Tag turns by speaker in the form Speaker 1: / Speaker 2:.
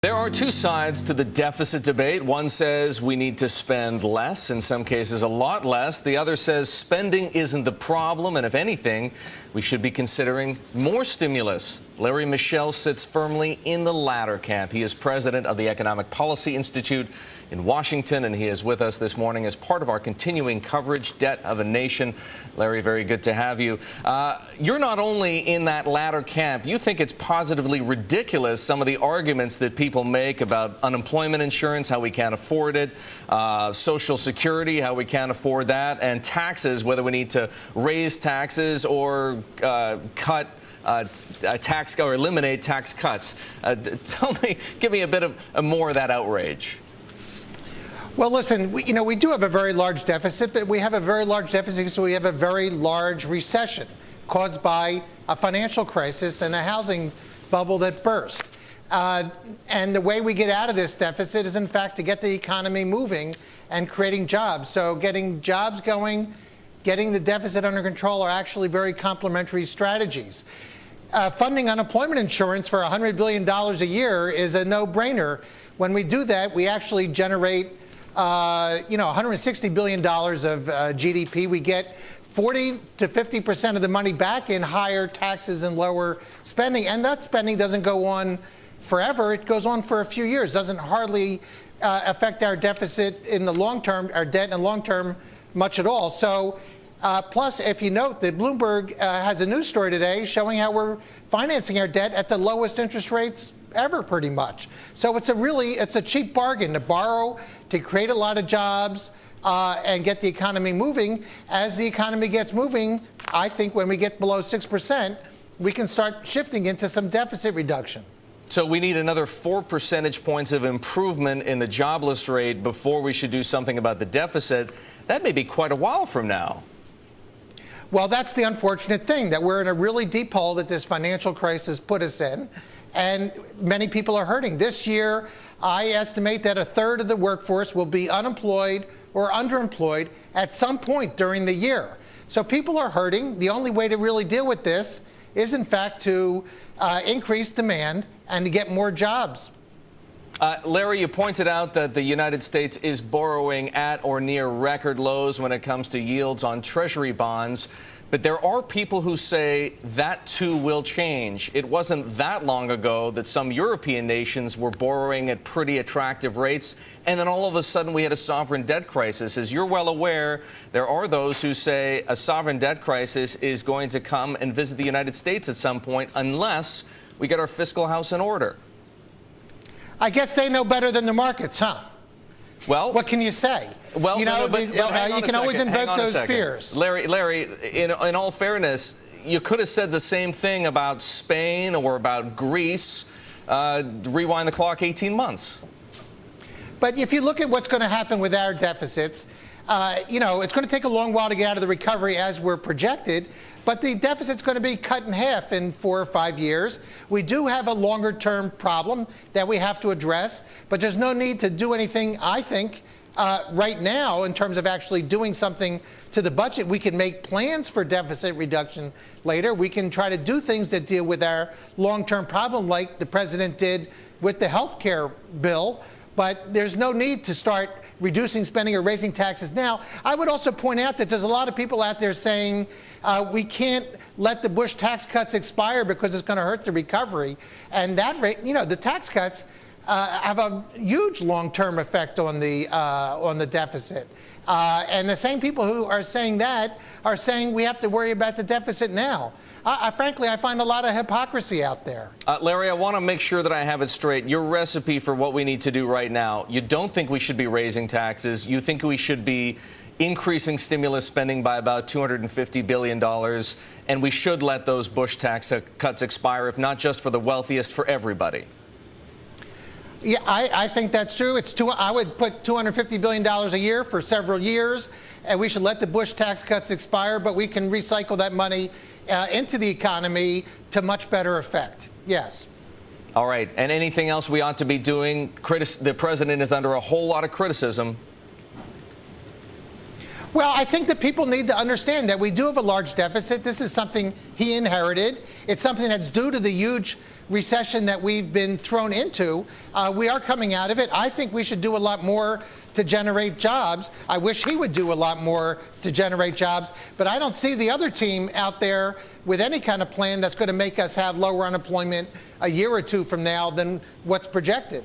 Speaker 1: There are two sides to the deficit debate. One says we need to spend less, in some cases a lot less. The other says spending isn't the problem, and if anything, we should be considering more stimulus. Larry Mishel sits firmly in the latter camp. He is president of the Economic Policy Institute in Washington, and he is with us this morning as part of our continuing coverage, Debt of a Nation. Larry, very good to have you. You're not only in that latter camp, you think it's positively ridiculous, some of the arguments that people make about unemployment insurance, how we can't afford it, Social Security, how we can't afford that, and taxes, whether we need to raise taxes or cut tax or eliminate tax cuts. Give me a bit of more of that outrage.
Speaker 2: Well, listen, we do have a very large deficit, but we have a very large deficit because we have a very large recession caused by a financial crisis and a housing bubble that burst. And the way we get out of this deficit is, in fact, to get the economy moving and creating jobs. So getting jobs going, getting the deficit under control are actually very complementary strategies. Funding unemployment insurance for $100 billion a year is a no-brainer. When we do that, we actually generate $160 billion of GDP. We get 40 to 50% of the money back in higher taxes and lower spending. And that spending doesn't go on forever. It goes on for a few years. Doesn't hardly affect our deficit in the long term, our debt in the long term, much at all. So plus, if you note that Bloomberg has a news story today showing how we're financing our debt at the lowest interest rates ever, pretty much. So it's a cheap bargain to borrow, to create a lot of jobs, and get the economy moving. As the economy gets moving, I think when we get below 6%, we can start shifting into some deficit reduction.
Speaker 1: So we need another 4 percentage points of improvement in the jobless rate before we should do something about the deficit. That may be quite a while from now.
Speaker 2: Well, that's the unfortunate thing, that we're in a really deep hole that this financial crisis put us in, and many people are hurting. This year, I estimate that a third of the workforce will be unemployed or underemployed at some point during the year. So people are hurting. The only way to really deal with this is, in fact, to increase demand and to get more jobs.
Speaker 1: Larry, you pointed out that the United States is borrowing at or near record lows when it comes to yields on Treasury bonds. But there are people who say that, too, will change. It wasn't that long ago that some European nations were borrowing at pretty attractive rates, and then all of a sudden we had a sovereign debt crisis. As you're well aware, there are those who say a sovereign debt crisis is going to come and visit the United States at some point unless we get our fiscal house in order.
Speaker 2: I guess they know better than the markets, huh?
Speaker 1: Well,
Speaker 2: what can you say?
Speaker 1: Well,
Speaker 2: you can always invoke those fears.
Speaker 1: Larry, in all fairness, you could have said the same thing about Spain or about Greece. Rewind the clock 18 months.
Speaker 2: But if you look at what's going to happen with our deficits, it's going to take a long while to get out of the recovery as we're projected. But the deficit's going to be cut in half in 4 or 5 years. We do have a longer-term problem that we have to address, but there's no need to do anything, I think, right now in terms of actually doing something to the budget. We can make plans for deficit reduction later. We can try to do things that deal with our long-term problem, like the president did with the health care bill. But there's no need to start reducing spending or raising taxes now. I would also point out that there's a lot of people out there saying we can't let the Bush tax cuts expire because it's going to hurt the recovery. And that rate, the tax cuts have a huge long-term effect on the deficit. And the same people who are saying that are saying we have to worry about the deficit now. Frankly, I find a lot of hypocrisy out there.
Speaker 1: Larry, I want to make sure that I have it straight. Your recipe for what we need to do right now, you don't think we should be raising taxes. You think we should be increasing stimulus spending by about $250 billion, and we should let those Bush tax cuts expire, if not just for the wealthiest, for everybody.
Speaker 2: Yeah, I think that's true. I would put $250 billion a year for several years, and we should let the Bush tax cuts expire, but we can recycle that money into the economy to much better effect. Yes.
Speaker 1: All right. And anything else we ought to be doing? The president is under a whole lot of criticism.
Speaker 2: Well, I think that people need to understand that we do have a large deficit. This is something he inherited. It's something that's due to the huge recession that we've been thrown into. We are coming out of it. I think we should do a lot more to generate jobs. I wish he would do a lot more to generate jobs, but I don't see the other team out there with any kind of plan that's going to make us have lower unemployment a year or two from now than what's projected.